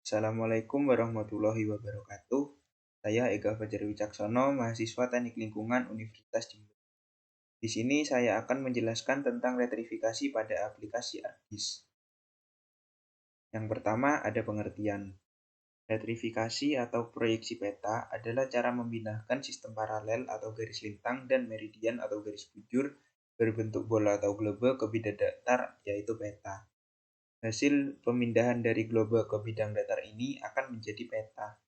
Assalamualaikum warahmatullahi wabarakatuh. Saya Ega Fajar Wicaksono, mahasiswa Teknik Lingkungan Universitas Jember. Di sini saya akan menjelaskan tentang retrifikasi pada aplikasi ArcGIS. Yang pertama ada pengertian. Retrifikasi atau proyeksi peta adalah cara memindahkan sistem paralel atau garis lintang dan meridian atau garis bujur berbentuk bola atau globe ke bidang datar, yaitu peta. Hasil pemindahan dari globe ke bidang datar ini akan menjadi peta.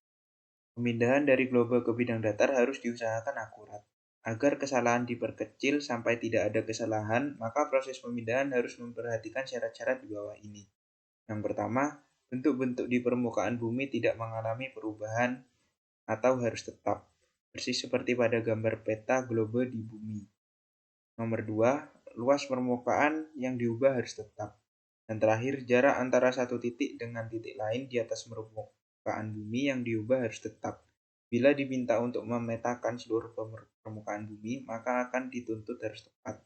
Pemindahan dari globe ke bidang datar harus diusahakan akurat. Agar kesalahan diperkecil sampai tidak ada kesalahan, maka proses pemindahan harus memperhatikan syarat-syarat di bawah ini. Yang pertama, bentuk-bentuk di permukaan bumi tidak mengalami perubahan atau harus tetap, persis seperti pada gambar peta globe di bumi. Nomor 2, luas permukaan yang diubah harus tetap. Dan terakhir, jarak antara satu titik dengan titik lain di atas permukaan bumi yang diubah harus tetap. Bila diminta untuk memetakan seluruh permukaan bumi, maka akan dituntut harus tepat.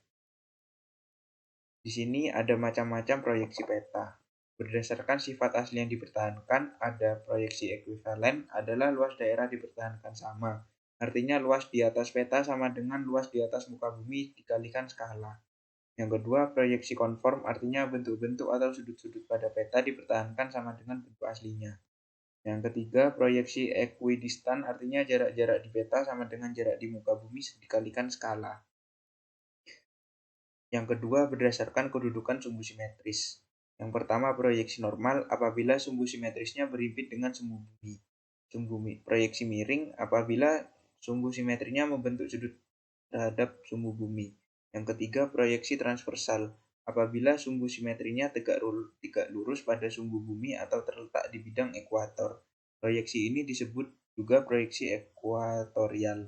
Di sini ada macam-macam proyeksi peta. Berdasarkan sifat asli yang dipertahankan, ada proyeksi ekuivalen adalah luas daerah dipertahankan sama. Artinya luas di atas peta sama dengan luas di atas muka bumi dikalikan skala. Yang kedua, proyeksi konform artinya bentuk-bentuk atau sudut-sudut pada peta dipertahankan sama dengan bentuk aslinya. Yang ketiga, proyeksi equidistan artinya jarak-jarak di peta sama dengan jarak di muka bumi dikalikan skala. Yang kedua, berdasarkan kedudukan sumbu simetris. Yang pertama, proyeksi normal apabila sumbu simetrisnya berhimpit dengan sumbu bumi. Proyeksi miring apabila sumbu simetrinya membentuk sudut terhadap sumbu bumi. Yang ketiga, proyeksi transversal apabila sumbu simetrinya tegak lurus pada sumbu bumi atau terletak di bidang ekuator. Proyeksi ini disebut juga proyeksi ekuatorial.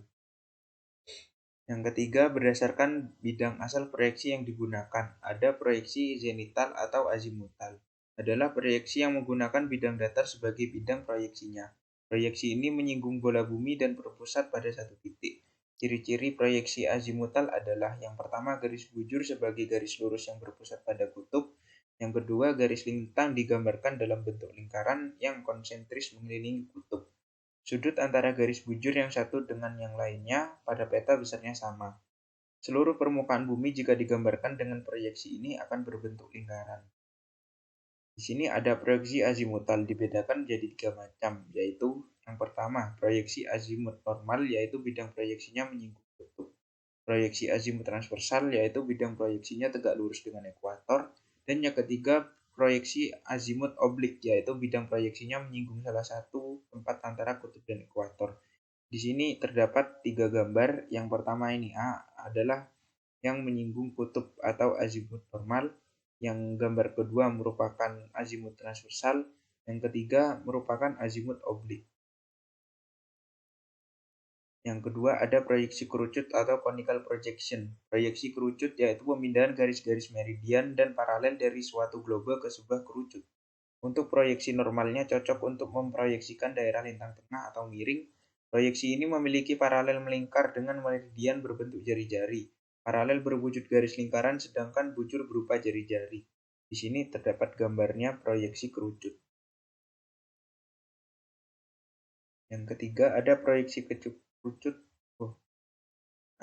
Yang ketiga, berdasarkan bidang asal proyeksi yang digunakan. Ada proyeksi zenital atau azimutal. Adalah proyeksi yang menggunakan bidang datar sebagai bidang proyeksinya. Proyeksi ini menyinggung bola bumi dan berpusat pada satu titik. Ciri-ciri proyeksi azimutal adalah yang pertama, garis bujur sebagai garis lurus yang berpusat pada kutub. Yang kedua, garis lintang digambarkan dalam bentuk lingkaran yang konsentris mengelilingi kutub. Sudut antara garis bujur yang satu dengan yang lainnya pada peta besarnya sama. Seluruh permukaan bumi jika digambarkan dengan proyeksi ini akan berbentuk lingkaran. Di sini ada proyeksi azimutal dibedakan jadi 3 macam, yaitu yang pertama, proyeksi azimut normal yaitu bidang proyeksinya menyinggung kutub. Proyeksi azimut transversal yaitu bidang proyeksinya tegak lurus dengan ekuator. Dan yang ketiga, proyeksi azimut oblik yaitu bidang proyeksinya menyinggung salah satu tempat antara kutub dan ekuator. Di sini terdapat 3 gambar. Yang pertama ini A adalah yang menyinggung kutub atau azimut normal. Yang gambar kedua merupakan azimut transversal. Yang ketiga merupakan azimut oblik. Yang kedua ada proyeksi kerucut atau conical projection. Proyeksi kerucut yaitu pemindahan garis-garis meridian dan paralel dari suatu globe ke sebuah kerucut. Untuk proyeksi normalnya cocok untuk memproyeksikan daerah lintang tengah atau miring. Proyeksi ini memiliki paralel melingkar dengan meridian berbentuk jari-jari. Paralel berwujud garis lingkaran sedangkan bujur berupa jari-jari. Di sini terdapat gambarnya proyeksi kerucut. Yang ketiga ada proyeksi kerucut.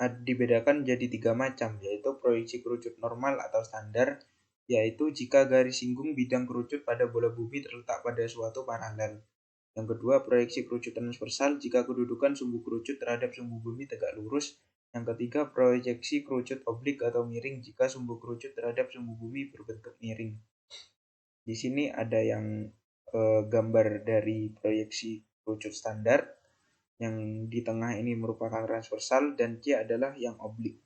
Dibedakan jadi 3 macam, yaitu proyeksi kerucut normal atau standar, yaitu jika garis singgung bidang kerucut pada bola bumi terletak pada suatu paralel. Yang kedua, proyeksi kerucut transversal jika kedudukan sumbu kerucut terhadap sumbu bumi tegak lurus. Yang ketiga, proyeksi kerucut oblik atau miring jika sumbu kerucut terhadap sumbu bumi berbentuk miring. Di sini ada yang gambar dari proyeksi kerucut standar. Yang di tengah ini merupakan transversal dan C adalah yang oblik.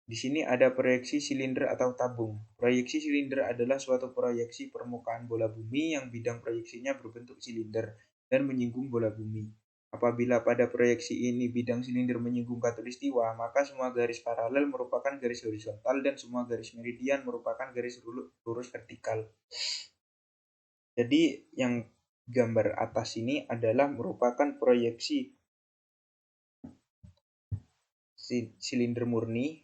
Di sini ada proyeksi silinder atau tabung. Proyeksi silinder adalah suatu proyeksi permukaan bola bumi yang bidang proyeksinya berbentuk silinder dan menyinggung bola bumi. Apabila pada proyeksi ini bidang silinder menyinggung khatulistiwa, maka semua garis paralel merupakan garis horizontal dan semua garis meridian merupakan garis lurus vertikal. Jadi yang gambar atas ini adalah merupakan proyeksi silinder murni,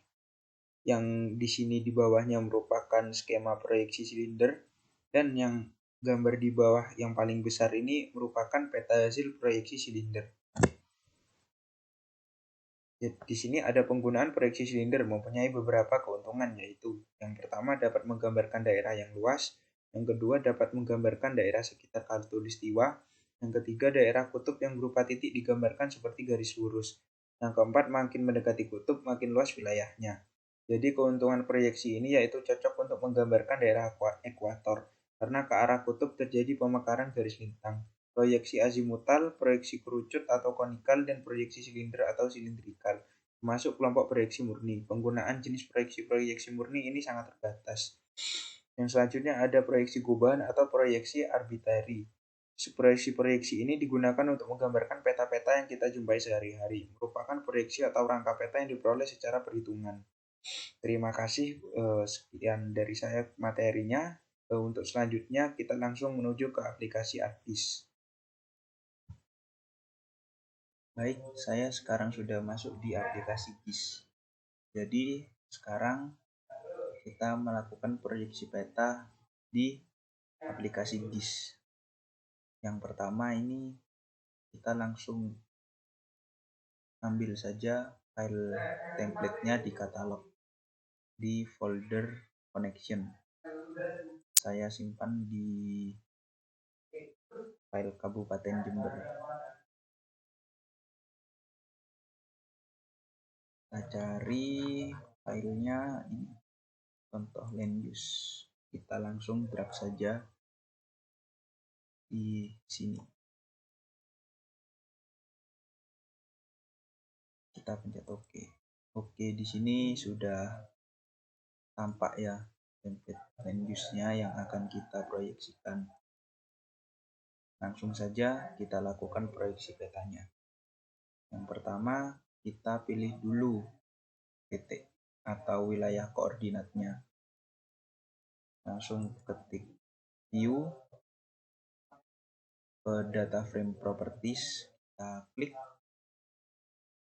yang di sini di bawahnya merupakan skema proyeksi silinder, dan yang gambar di bawah yang paling besar ini merupakan peta hasil proyeksi silinder. Di sini ada penggunaan proyeksi silinder mempunyai beberapa keuntungan, yaitu yang pertama dapat menggambarkan daerah yang luas, yang kedua dapat menggambarkan daerah sekitar khatulistiwa, yang ketiga daerah kutub yang berupa titik digambarkan seperti garis lurus, yang keempat makin mendekati kutub makin luas wilayahnya. Jadi keuntungan proyeksi ini yaitu cocok untuk menggambarkan daerah ekuator, karena ke arah kutub terjadi pemekaran garis lintang. Proyeksi azimutal, proyeksi kerucut atau konikal, dan proyeksi silinder atau silindrikal, termasuk kelompok proyeksi murni. Penggunaan jenis proyeksi murni ini sangat terbatas. Yang selanjutnya ada proyeksi gubahan atau proyeksi arbitrari. Proyeksi ini digunakan untuk menggambarkan peta-peta yang kita jumpai sehari-hari, merupakan proyeksi atau rangka peta yang diperoleh secara perhitungan. Terima kasih, sekian dari saya materinya. Untuk selanjutnya kita langsung menuju ke aplikasi ArcGIS. Baik, saya sekarang sudah masuk di aplikasi GIS. Jadi sekarang kita melakukan proyeksi peta di aplikasi GIS. Yang pertama ini kita langsung ambil saja file template-nya di katalog di folder connection. Saya simpan di file Kabupaten Jember. Kita cari filenya ini, contoh land use. Kita langsung drag saja di sini. Kita pencet OK. Oke, di sini sudah tampak ya template land use-nya yang akan kita proyeksikan. Langsung saja kita lakukan proyeksi petanya. Yang pertama, kita pilih dulu titik atau wilayah koordinatnya. Langsung ketik view, ke data frame properties, kita klik.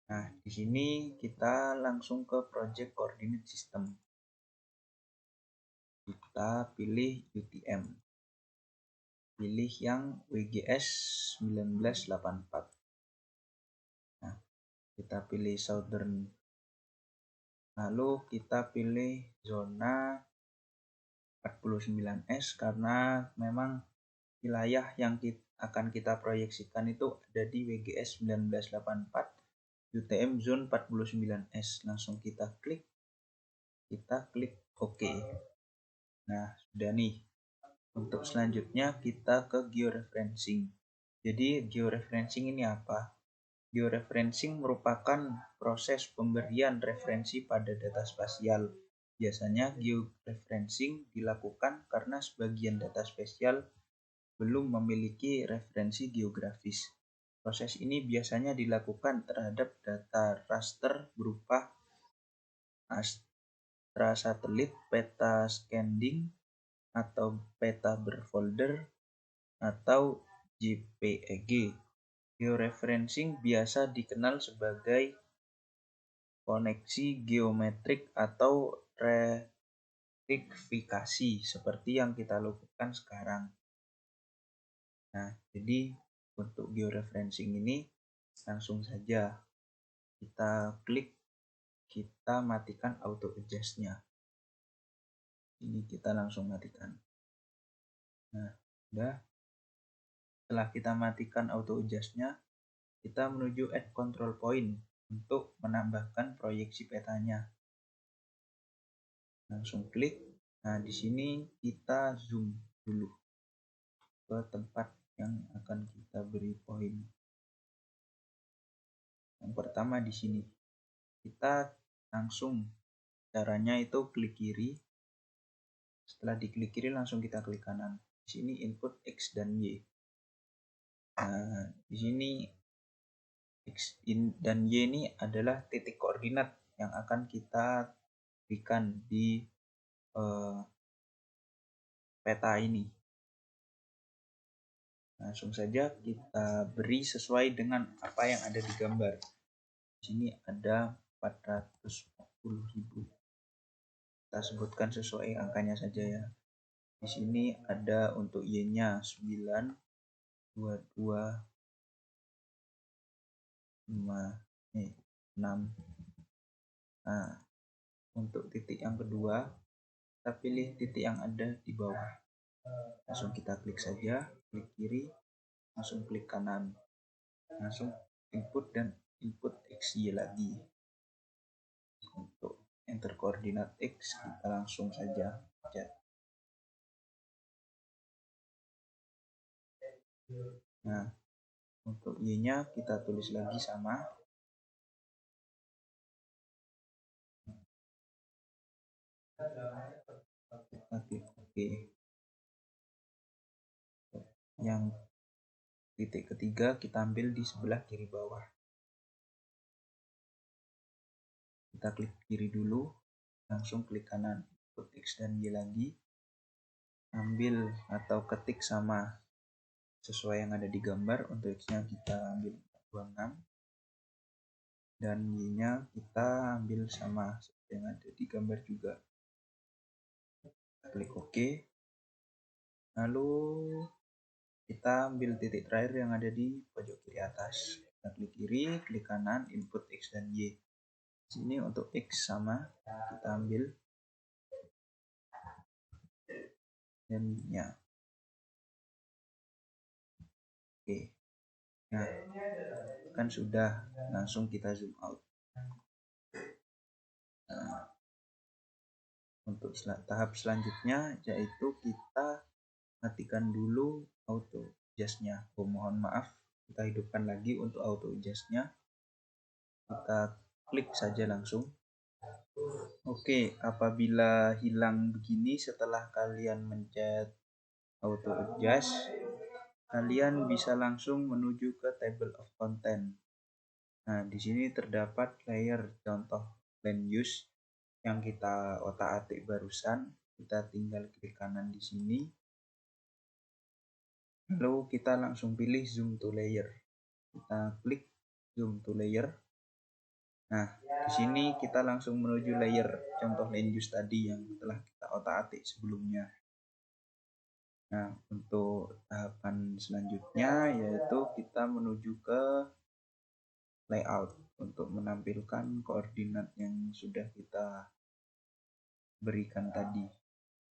Nah, di sini kita langsung ke project coordinate system. Kita pilih UTM. Pilih yang WGS 1984. Nah, kita pilih Southern. Lalu kita pilih zona 49S karena memang wilayah yang akan kita proyeksikan itu ada di WGS 1984 UTM Zone 49S. Langsung kita klik OK. Nah, sudah nih. Untuk selanjutnya kita ke georeferencing. Jadi georeferencing ini apa? Georeferencing merupakan proses pemberian referensi pada data spasial. Biasanya georeferencing dilakukan karena sebagian data spasial belum memiliki referensi geografis. Proses ini biasanya dilakukan terhadap data raster berupa astra satelit, peta scanning, atau peta berfolder, atau JPEG. Georeferencing biasa dikenal sebagai koneksi geometrik atau rektifikasi seperti yang kita lakukan sekarang. Nah, jadi untuk georeferencing ini langsung saja kita klik, kita matikan auto adjust-nya. Ini kita langsung matikan. Nah, udah. Setelah kita matikan auto adjust-nya, kita menuju add control point untuk menambahkan proyeksi petanya. Langsung klik. Nah, di sini kita zoom dulu ke tempat yang akan kita beri poin. Yang pertama di sini. Kita langsung caranya itu klik kiri. Setelah diklik kiri langsung kita klik kanan. Di sini input X dan Y. Nah, di sini X dan Y ini adalah titik koordinat yang akan kita berikan di peta ini. Langsung saja kita beri sesuai dengan apa yang ada di gambar. Di sini ada 440.000. Kita sebutkan sesuai angkanya saja ya. Di sini ada untuk Y-nya 9, 22, 5, 6. Nah, untuk titik yang kedua, kita pilih titik yang ada di bawah. Langsung kita klik saja, klik kiri, langsung klik kanan. Langsung input dan input XY lagi. Untuk enter koordinat X, kita langsung saja pencet. Nah, untuk Y-nya kita tulis lagi sama. Kita klik OK. Yang titik ketiga kita ambil di sebelah kiri bawah. Kita klik kiri dulu, langsung klik kanan, input X dan Y lagi. Ambil atau ketik sama sesuai yang ada di gambar. Untuk X-nya kita ambil 26 dan Y-nya kita ambil sama seperti yang ada di gambar juga. Kita klik OK. Lalu kita ambil titik terakhir yang ada di pojok kiri atas. Kita klik kiri, klik kanan, input X dan Y. Sini untuk X sama, kita ambil dan Y-nya. Oke. Nah, kan sudah, langsung kita zoom out. Nah, untuk tahap selanjutnya yaitu kita matikan dulu auto adjust-nya. Mohon maaf, kita hidupkan lagi untuk auto adjust-nya. Kita klik saja langsung. Oke, apabila hilang begini setelah kalian mencet auto adjust, kalian bisa langsung menuju ke table of content. Nah, di sini terdapat layer contoh land use yang kita otak-atik barusan. Kita tinggal klik kanan di sini. Lalu kita langsung pilih zoom to layer. Kita klik zoom to layer. Nah, di sini kita langsung menuju layer contoh land use tadi yang telah kita otak-atik sebelumnya. Nah, untuk tahapan selanjutnya yaitu kita menuju ke layout untuk menampilkan koordinat yang sudah kita berikan tadi.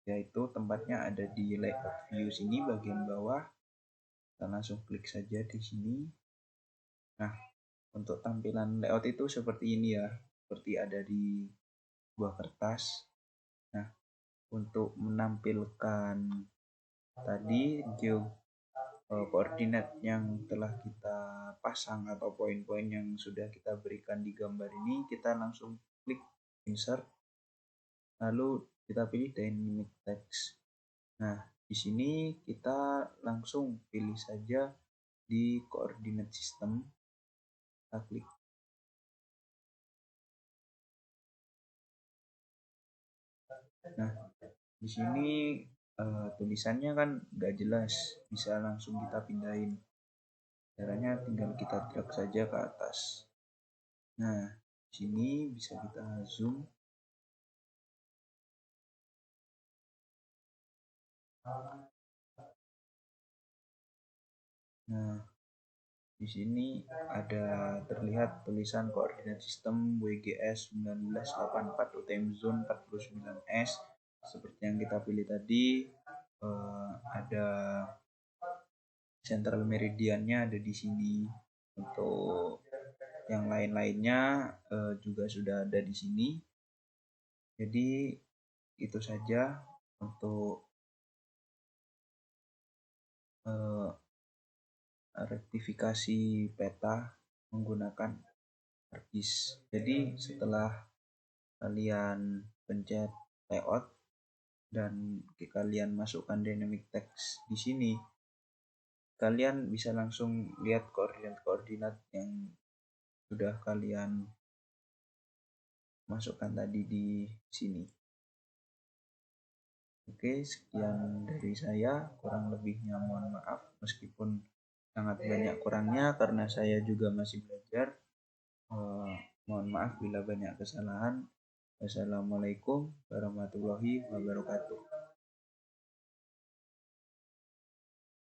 Yaitu tempatnya ada di layout view sini bagian bawah. Kita langsung klik saja di sini. Nah, untuk tampilan layout itu seperti ini ya, seperti ada di buah kertas. Nah, untuk menampilkan tadi koordinat yang telah kita pasang atau poin-poin yang sudah kita berikan di gambar ini, kita langsung klik insert, lalu kita pilih dynamic text. Nah, di sini kita langsung pilih saja di koordinat sistem. Kita klik. Nah, di sini tulisannya kan nggak jelas, bisa langsung kita pindahin. Caranya tinggal kita drag saja ke atas. Nah, di sini bisa kita zoom. Nah, di sini ada terlihat tulisan koordinat sistem WGS 1984 UTM Zone 49S. Seperti yang kita pilih tadi, ada central meridiannya ada di sini. Untuk yang lain-lainnya juga sudah ada di sini. Jadi itu saja untuk rektifikasi peta menggunakan ArcGIS. Jadi setelah kalian pencet layout dan kalian masukkan dynamic text di sini, kalian bisa langsung lihat koordinat-koordinat yang sudah kalian masukkan tadi di sini. Oke, sekian dari saya. Kurang lebihnya mohon maaf, meskipun sangat banyak kurangnya karena saya juga masih belajar. Mohon maaf bila banyak kesalahan. Wassalamualaikum warahmatullahi wabarakatuh.